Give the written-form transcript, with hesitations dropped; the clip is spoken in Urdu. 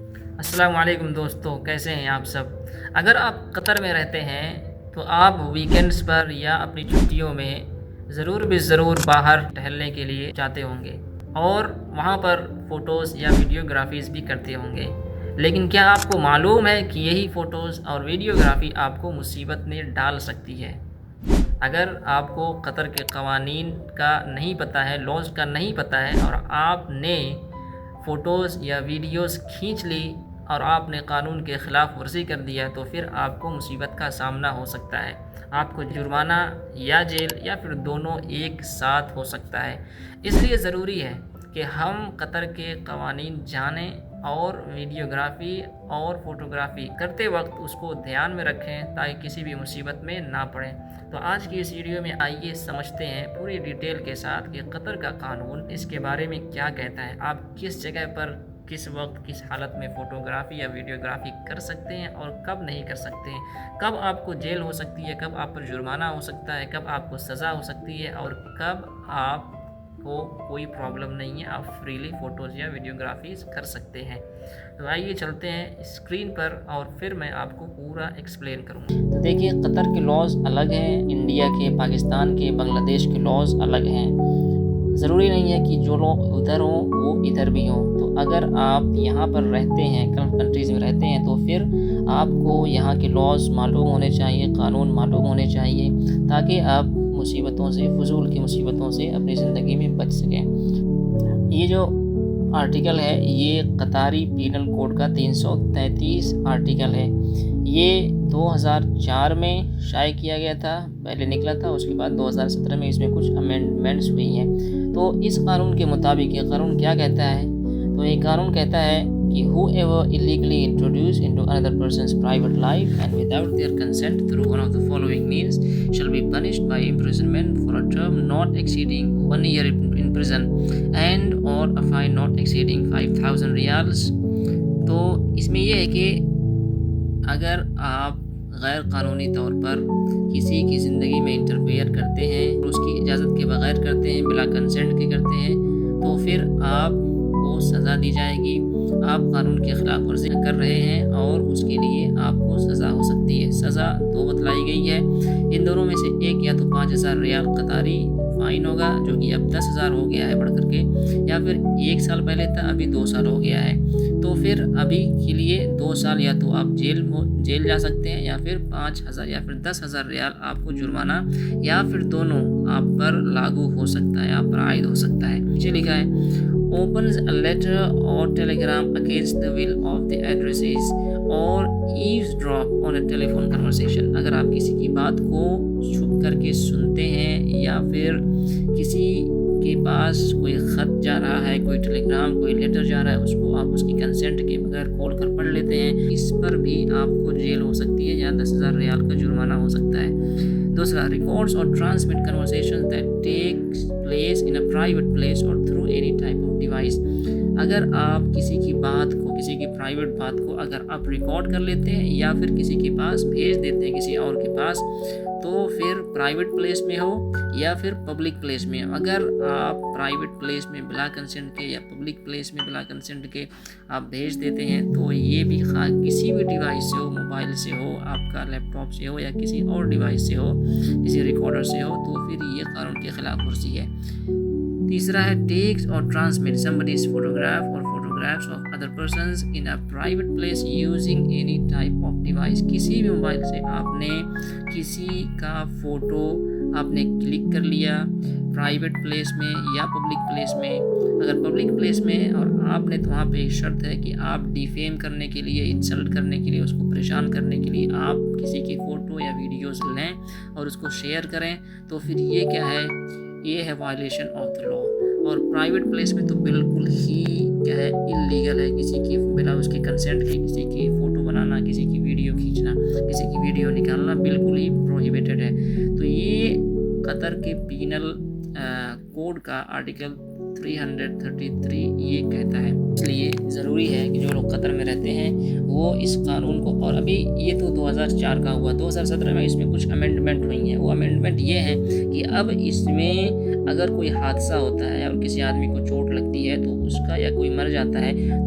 السلام علیکم دوستو، کیسے ہیں آپ سب؟ اگر آپ قطر میں رہتے ہیں تو آپ ویکنڈز پر یا اپنی چھٹیوں میں ضرور باہر ٹہلنے کے لیے جاتے ہوں گے اور وہاں پر فوٹوز یا ویڈیوگرافیز بھی کرتے ہوں گے۔ لیکن کیا آپ کو معلوم ہے کہ یہی فوٹوز اور ویڈیوگرافی آپ کو مصیبت میں ڈال سکتی ہے؟ اگر آپ کو قطر کے قوانین کا نہیں پتہ ہے، لاز کا نہیں پتہ ہے، اور آپ نے فوٹوز یا ویڈیوز کھینچ لی اور آپ نے قانون کے خلاف ورزی کر دیا تو پھر آپ کو مصیبت کا سامنا ہو سکتا ہے۔ آپ کو جرمانہ یا جیل یا پھر دونوں ایک ساتھ ہو سکتا ہے۔ اس لیے ضروری ہے کہ ہم قطر کے قوانین جانیں اور ویڈیوگرافی اور فوٹوگرافی کرتے وقت اس کو دھیان میں رکھیں تاکہ کسی بھی مصیبت میں نہ پڑیں۔ تو آج کی اس ویڈیو میں آئیے سمجھتے ہیں پوری ڈیٹیل کے ساتھ کہ قطر کا قانون اس کے بارے میں کیا کہتا ہے۔ آپ کس جگہ پر، کس وقت، کس حالت میں فوٹوگرافی یا ویڈیوگرافی کر سکتے ہیں اور کب نہیں کر سکتے ہیں، کب آپ کو جیل ہو سکتی ہے، کب آپ پر جرمانہ ہو سکتا ہے، کب آپ کو سزا ہو سکتی ہے اور کب آپ کو کوئی پرابلم نہیں ہے، آپ فریلی فوٹوز یا ویڈیوگرافیز کر سکتے ہیں۔ تو آئیے چلتے ہیں اسکرین پر اور پھر میں آپ کو پورا ایکسپلین کروں گا۔ تو دیکھیے، قطر کے لاز الگ ہیں، انڈیا کے، پاکستان کے، بنگلہ دیش کے لاز الگ ہیں۔ ضروری نہیں ہے کہ جو لوگ ادھر ہوں وہ ادھر بھی ہوں۔ تو اگر آپ یہاں پر رہتے ہیں، گلف کنٹریز میں رہتے ہیں، تو پھر آپ کو یہاں کے لاز معلوم ہونے چاہیے، قانون معلوم ہونے چاہیے تاکہ آپ مصیبتوں سے، فضول کی مصیبتوں سے اپنی زندگی میں بچ سکیں۔ یہ جو آرٹیکل ہے یہ قطاری پینل کوڈ کا 333 آرٹیکل ہے۔ یہ 2004 میں شائع کیا گیا تھا، پہلے نکلا تھا، اس کے بعد 2017 میں اس میں کچھ امینڈمنٹس ہوئی ہیں۔ تو اس قانون کے مطابق یہ قانون کیا کہتا ہے؟ تو یہ قانون کہتا ہے کہ whoever illegally introduce into another person's private life and without their consent through one of the following means shall be punished by imprisonment for a term not exceeding 1 year in prison and or a fine not exceeding 5,000 ریالز۔ تو اس میں یہ ہے کہ اگر آپ غیر قانونی طور پر کسی کی زندگی میں انٹرفیئر کرتے ہیں، اس کی اجازت کے بغیر کرتے ہیں، بلا کنسنٹ کے کرتے ہیں، تو پھر آپ کو سزا دی جائے گی۔ آپ قانون کے خلاف ورزی کر رہے ہیں اور اس کے لیے آپ کو سزا ہو سکتی ہے۔ سزا دو بتلائی گئی ہے، ان دونوں میں سے ایک یا تو 5,000 ریال قطاری فائن ہوگا جو کہ اب 10,000 ہو گیا ہے بڑھ کر کے، یا پھر 1 سال پہلے تھا ابھی 2 سال ہو گیا ہے۔ تو پھر ابھی کے لیے 2 سال یا تو آپ جیل جا سکتے ہیں یا پھر 5,000 یا پھر 10,000 ریال آپ کو جرمانہ یا پھر دونوں آپ پر لاگو ہو سکتا ہے، آپ پر عائد ہو سکتا ہے۔ نیچے لکھا ہے opens a letter or telegram against the will of the addressees or eavesdrop on a telephone conversation۔ اگر آپ کسی کی بات کو چھپ کر کے سنتے ہیں یا پھر کسی کے پاس کوئی خط جا رہا ہے، کوئی ٹیلی گرام، کوئی لیٹر جا رہا ہے، اس کو آپ اس کی کنسنٹ کے بغیر کھول کر پڑھ لیتے ہیں، اس پر بھی آپ کو جیل ہو سکتی ہے یا 10,000 ریال کا جرمانہ ہو سکتا ہے۔ دوسرا، ریکارڈس اور transmit conversation that takes place in a private place اور through any type of device. اگر آپ کسی کی بات کو، کسی کی پرائیویٹ بات کو اگر آپ ریکارڈ کر لیتے ہیں یا پھر کسی کے پاس بھیج دیتے ہیں کسی اور کے پاس، تو پھر پرائیویٹ پلیس میں ہو یا پھر پبلک پلیس میں، اگر آپ پرائیویٹ پلیس میں بلا کنسنٹ کے یا پبلک پلیس میں بلا کنسنٹ کے آپ بھیج دیتے ہیں تو یہ بھی کسی بھی ڈیوائس سے ہو، موبائل سے ہو، آپ کا لیپ ٹاپ سے ہو یا کسی اور ڈیوائس سے ہو، کسی ریکارڈر سے ہو، تو پھر یہ قانون کے خلاف ورزی ہے۔ تیسرا ہے ٹیکس اور transmit somebody's photograph or photographs of other persons in a private place using any type of device۔ کسی بھی موبائل سے آپ نے کسی کا فوٹو آپ نے کلک کر لیا پرائیویٹ پلیس میں یا پبلک پلیس میں۔ اگر پبلک پلیس میں اور آپ نے تو وہاں پہ ایک شرط ہے کہ آپ ڈیفیم کرنے کے لیے، انسلٹ کرنے کے لیے، اس کو پریشان کرنے کے لیے آپ کسی کی فوٹو یا ویڈیوز لیں اور اس کو شیئر کریں، تو پھر یہ کیا ہے؟ یہ ہے وائلیشن آف دا لا۔ اور پرائیویٹ پلیس میں تو بالکل ہی کیا ہے؟ اللیگل ہے، کسی کی بلا اس کے کنسنٹ کے کسی کی فوٹو بنانا، کسی کی ویڈیو کھینچنا، کسی کی ویڈیو نکالنا بالکل ہی پروہیبیٹڈ ہے۔ تو یہ قطر کے پینل کوڈ کا آرٹیکل 333 یہ کہتا ہے۔ اس لیے ضروری ہے کہ جو لوگ قطر میں رہتے ہیں وہ اس قانون کو، اور ابھی یہ تو 2004 کا ہوا، 2017 میں اس میں کچھ امینڈمنٹ ہوئی ہیں۔ وہ امینڈمنٹ یہ ہے کہ اب اس میں اگر کوئی حادثہ ہوتا ہے اور کسی آدمی کو چوٹ لگتی ہے تو اس کا، یا کوئی مر جاتا ہے